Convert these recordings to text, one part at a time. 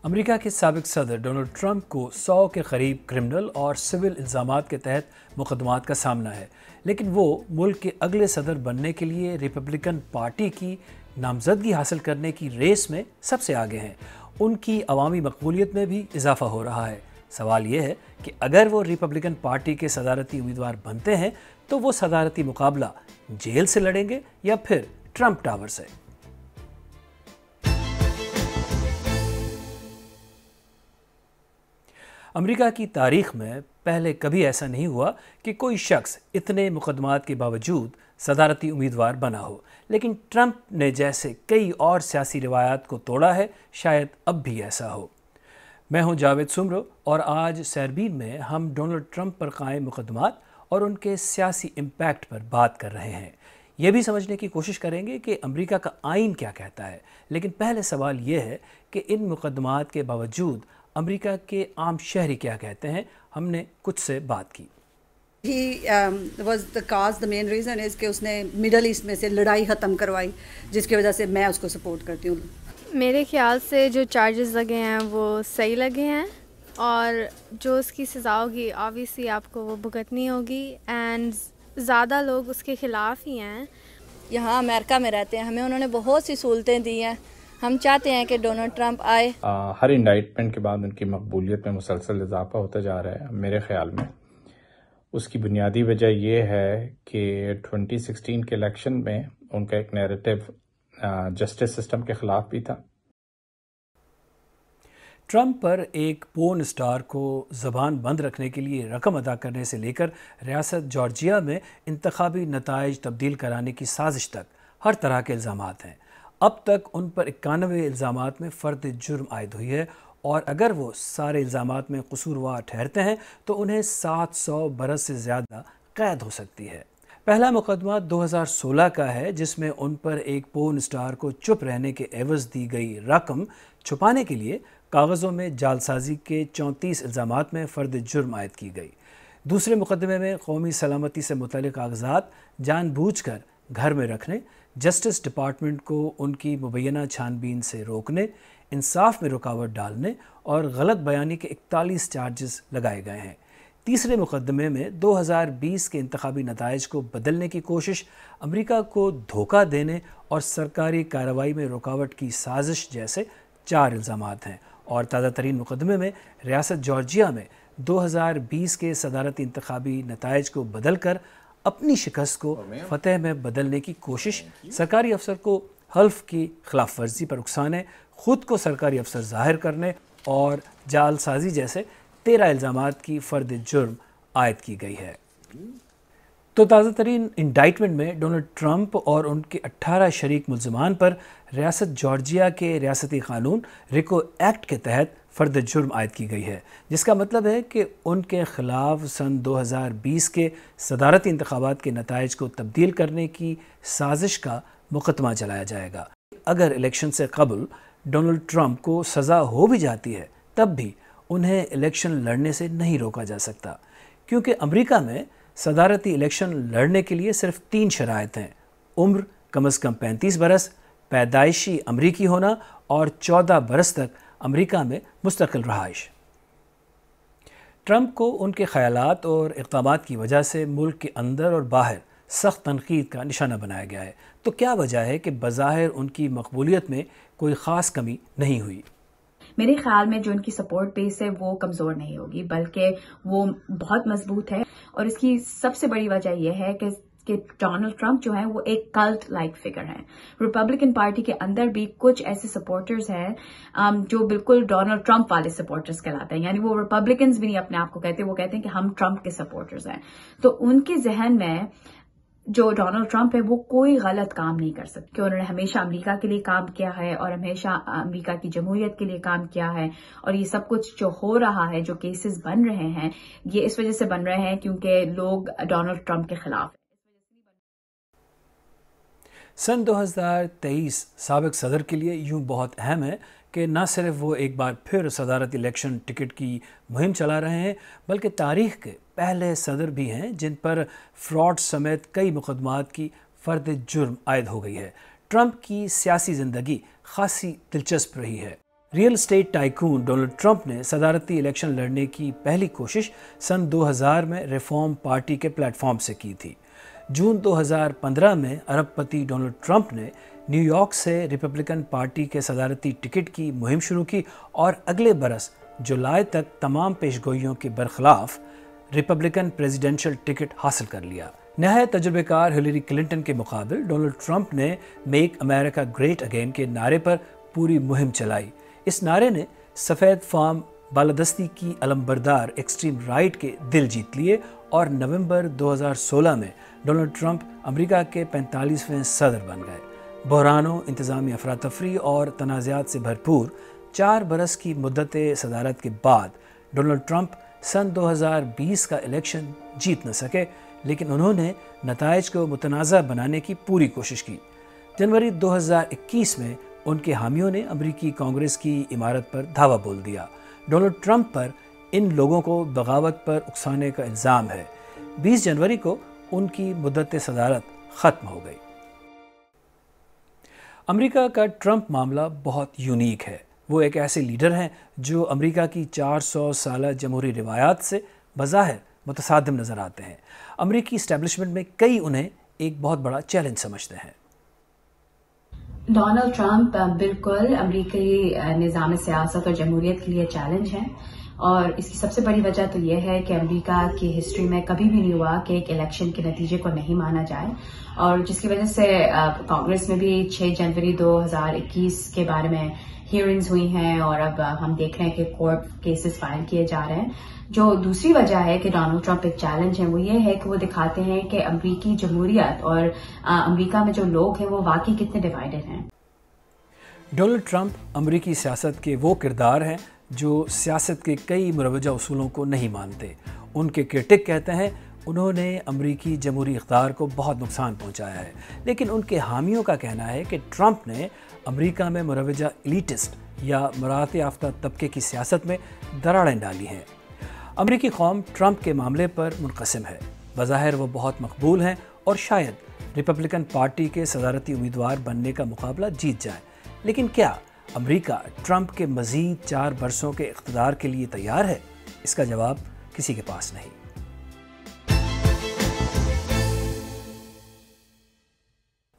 امریکہ کے سابق صدر ڈونلڈ ٹرمپ کو 100 کے قریب کرمنل اور سول الزامات کے تحت مقدمات کا سامنا ہے، لیکن وہ ملک کے اگلے صدر بننے کے لیے ریپبلکن پارٹی کی نامزدگی حاصل کرنے کی ریس میں سب سے آگے ہیں۔ ان کی عوامی مقبولیت میں بھی اضافہ ہو رہا ہے۔ سوال یہ ہے کہ اگر وہ ریپبلکن پارٹی کے صدارتی امیدوار بنتے ہیں تو وہ صدارتی مقابلہ جیل سے لڑیں گے یا پھر ٹرمپ ٹاور سے؟ امریکہ کی تاریخ میں پہلے کبھی ایسا نہیں ہوا کہ کوئی شخص اتنے مقدمات کے باوجود صدارتی امیدوار بنا ہو، لیکن ٹرمپ نے جیسے کئی اور سیاسی روایات کو توڑا ہے، شاید اب بھی ایسا ہو۔ میں ہوں جاوید سمرو اور آج سیربین میں ہم ڈونلڈ ٹرمپ پر قائم مقدمات اور ان کے سیاسی امپیکٹ پر بات کر رہے ہیں۔ یہ بھی سمجھنے کی کوشش کریں گے کہ امریکہ کا آئین کیا کہتا ہے، لیکن پہلے سوال یہ ہے کہ ان مقدمات کے باوجود امریکہ کے عام شہری کیا کہتے ہیں۔ ہم نے کچھ سے بات کی۔ مین ریزن از کہ اس نے مڈل ایسٹ میں سے لڑائی ختم کروائی، جس کی وجہ سے میں اس کو سپورٹ کرتی ہوں۔ میرے خیال سے جو چارجز لگے ہیں وہ صحیح لگے ہیں، اور جو اس کی سزا ہوگی آبویسلی آپ کو وہ بھگتنی ہوگی، اینڈ زیادہ لوگ اس کے خلاف ہی ہیں۔ یہاں امریکہ میں رہتے ہیں، ہمیں انہوں نے بہت سی سہولتیں دی ہیں، ہم چاہتے ہیں کہ ڈونلڈ ٹرمپ آئے۔ ہر انڈائٹمنٹ کے بعد ان کی مقبولیت میں مسلسل اضافہ ہوتا جا رہا ہے۔ میرے خیال میں اس کی بنیادی وجہ یہ ہے کہ 2016 کے الیکشن میں ان کا ایک نیریٹو جسٹس سسٹم کے خلاف بھی تھا۔ ٹرمپ پر ایک پورن اسٹار کو زبان بند رکھنے کے لیے رقم ادا کرنے سے لے کر ریاست جارجیا میں انتخابی نتائج تبدیل کرانے کی سازش تک ہر طرح کے الزامات ہیں۔ اب تک ان پر 91 الزامات میں فرد جرم عائد ہوئی ہے، اور اگر وہ سارے الزامات میں قصوروار ٹھہرتے ہیں تو انہیں 700 برس سے زیادہ قید ہو سکتی ہے۔ پہلا مقدمہ 2016 کا ہے، جس میں ان پر ایک پورن اسٹار کو چپ رہنے کے عوض دی گئی رقم چھپانے کے لیے کاغذوں میں جعلسازی کے 34 الزامات میں فرد جرم عائد کی گئی۔ دوسرے مقدمے میں قومی سلامتی سے متعلق کاغذات جان بوجھ کر گھر میں رکھنے، جسٹس ڈپارٹمنٹ کو ان کی مبینہ چھان بین سے روکنے، انصاف میں رکاوٹ ڈالنے اور غلط بیانی کے 41 چارجز لگائے گئے ہیں۔ تیسرے مقدمے میں 2020 کے انتخابی نتائج کو بدلنے کی کوشش، امریکہ کو دھوکہ دینے اور سرکاری کارروائی میں رکاوٹ کی سازش جیسے 4 الزامات ہیں، اور تازہ ترین مقدمے میں ریاست جارجیا میں 2020 کے صدارتی انتخابی نتائج کو بدل کر اپنی شکست کو فتح میں بدلنے کی کوشش، سرکاری افسر کو حلف کی خلاف ورزی پر اکسانے، خود کو سرکاری افسر ظاہر کرنے اور جعل سازی جیسے 13 الزامات کی فرد جرم عائد کی گئی ہے۔ تو تازہ ترین انڈائٹمنٹ میں ڈونلڈ ٹرمپ اور ان کے 18 شریک ملزمان پر ریاست جارجیا کے ریاستی قانون ریکو ایکٹ کے تحت فرد جرم عائد کی گئی ہے، جس کا مطلب ہے کہ ان کے خلاف سن 2020 کے صدارتی انتخابات کے نتائج کو تبدیل کرنے کی سازش کا مقدمہ چلایا جائے گا۔ اگر الیکشن سے قبل ڈونلڈ ٹرمپ کو سزا ہو بھی جاتی ہے، تب بھی انہیں الیکشن لڑنے سے نہیں روکا جا سکتا، کیونکہ امریکہ میں صدارتی الیکشن لڑنے کے لیے صرف 3 شرائط ہیں: عمر کم از کم 35 برس، پیدائشی امریکی ہونا اور 14 برس تک امریکہ میں مستقل رہائش۔ ٹرمپ کو ان کے خیالات اور اقدامات کی وجہ سے ملک کے اندر اور باہر سخت تنقید کا نشانہ بنایا گیا ہے۔ تو کیا وجہ ہے کہ بظاہر ان کی مقبولیت میں کوئی خاص کمی نہیں ہوئی؟ میرے خیال میں جو ان کی سپورٹ بیس ہے وہ کمزور نہیں ہوگی، بلکہ وہ بہت مضبوط ہے، اور اس کی سب سے بڑی وجہ یہ ہے کہ ڈونلڈ ٹرمپ جو ہیں وہ ایک کلٹ لائک فگر ہیں۔ ریپبلکن پارٹی کے اندر بھی کچھ ایسے سپورٹرز ہیں جو بالکل ڈونلڈ ٹرمپ والے سپورٹرز کہلاتے ہیں، یعنی وہ ریپبلکنز بھی نہیں اپنے آپ کو کہتے، وہ کہتے ہیں کہ ہم ٹرمپ کے سپورٹرز ہیں۔ تو ان کے ذہن میں جو ڈونلڈ ٹرمپ ہے وہ کوئی غلط کام نہیں کر سکتے، کہ انہوں نے ہمیشہ امریکہ کے لیے کام کیا ہے اور ہمیشہ امریکہ کی جمہوریت کے لیے کام کیا ہے، اور یہ سب کچھ جو ہو رہا ہے، جو کیسز بن رہے ہیں، یہ اس وجہ سے بن رہے ہیں کیونکہ لوگ ڈونلڈ ٹرمپ کے خلاف ہیں۔ سن 2023 سابق صدر کے لیے یوں بہت اہم ہے کہ نہ صرف وہ ایک بار پھر صدارتی الیکشن ٹکٹ کی مہم چلا رہے ہیں، بلکہ تاریخ کے پہلے صدر بھی ہیں جن پر فراڈ سمیت کئی مقدمات کی فرد جرم عائد ہو گئی ہے۔ ٹرمپ کی سیاسی زندگی خاصی دلچسپ رہی ہے۔ Real estate tycoon Donald Trump نے صدارتی الیکشن لڑنے کی پہلی کوشش سن 2000 میں ریفارم پارٹی کے پلیٹ فارم سے کی تھی۔ جون 2015 میں ارب پتی ڈونلڈ ٹرمپ نے نیو یارک سے ریپبلکن پارٹی کے صدارتی ٹکٹ کی مہم شروع کی اور اگلے برس جولائی تک تمام پیش گوئیوں کے برخلاف ریپبلکن پریزیڈنشل ٹکٹ حاصل کر لیا۔ نہایت تجربہ کار ہلیری کلنٹن کے مقابل ڈونلڈ ٹرمپ نے میک امریکہ گریٹ اگین کے نعرے پر پوری مہم چلائی۔ اس نعرے نے سفید فام بالادستی کی علمبردار ایکسٹریم رائٹ کے دل جیت لیے اور نومبر 2016 میں ڈونلڈ ٹرمپ امریکہ کے 45ویں صدر بن گئے۔ بحرانوں، انتظامی افراتفری اور تنازعات سے بھرپور 4 برس کی مدت صدارت کے بعد ڈونلڈ ٹرمپ سن 2020 کا الیکشن جیت نہ سکے، لیکن انہوں نے نتائج کو متنازع بنانے کی پوری کوشش کی۔ جنوری 2021 میں ان کے حامیوں نے امریکی کانگریس کی عمارت پر دھاوا بول دیا۔ ڈونلڈ ٹرمپ پر ان لوگوں کو بغاوت پر اکسانے کا الزام ہے۔ 20 جنوری کو ان کی مدت صدارت ختم ہو گئی۔ امریکہ کا ٹرمپ معاملہ بہت یونیک ہے۔ وہ ایک ایسے لیڈر ہیں جو امریکہ کی 400 سالہ جمہوری روایات سے بظاہر متصادم نظر آتے ہیں۔ امریکی اسٹیبلشمنٹ میں کئی انہیں ایک بہت بڑا چیلنج سمجھتے ہیں۔ ڈونلڈ ٹرمپ بالکل امریکی نظام سیاست اور جمہوریت کے لیے چیلنج ہے، اور اس کی سب سے بڑی وجہ تو یہ ہے کہ امریکہ کی ہسٹری میں کبھی بھی نہیں ہوا کہ ایک الیکشن کے نتیجے کو نہیں مانا جائے، اور جس کی وجہ سے کانگریس میں بھی 6 جنوری 2021 کے بارے میں ہیئرنگز ہوئی ہیں، اور اب ہم دیکھ رہے ہیں کہ کورٹ کیسز فائل کیے جا رہے ہیں۔ جو دوسری وجہ ہے کہ ڈونلڈ ٹرمپ ایک چیلنج ہے، وہ یہ ہے کہ وہ دکھاتے ہیں کہ امریکی جمہوریت اور امریکہ میں جو لوگ ہیں وہ واقعی کتنے ڈیوائیڈڈ ہیں۔ ڈونلڈ ٹرمپ امریکی سیاست کے وہ کردار ہیں جو سیاست کے کئی مروجہ اصولوں کو نہیں مانتے۔ ان کے کرٹک کہتے ہیں انہوں نے امریکی جمہوری اقدار کو بہت نقصان پہنچایا ہے، لیکن ان کے حامیوں کا کہنا ہے کہ ٹرمپ نے امریکہ میں مروجہ ایلیٹسٹ یا مراعات یافتہ طبقے کی سیاست میں دراڑیں ڈالی ہیں۔ امریکی قوم ٹرمپ کے معاملے پر منقسم ہے۔ بظاہر وہ بہت مقبول ہیں اور شاید ریپبلکن پارٹی کے صدارتی امیدوار بننے کا مقابلہ جیت جائیں، لیکن کیا امریکہ ٹرمپ کے مزید 4 برسوں کے اقتدار کے لیے تیار ہے؟ اس کا جواب کسی کے پاس نہیں۔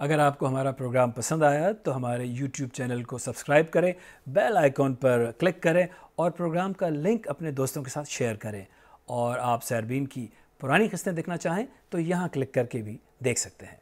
اگر آپ کو ہمارا پروگرام پسند آیا تو ہمارے یوٹیوب چینل کو سبسکرائب کریں، بیل آئیکن پر کلک کریں اور پروگرام کا لنک اپنے دوستوں کے ساتھ شیئر کریں۔ اور آپ سیربین کی پرانی قسطیں دیکھنا چاہیں تو یہاں کلک کر کے بھی دیکھ سکتے ہیں۔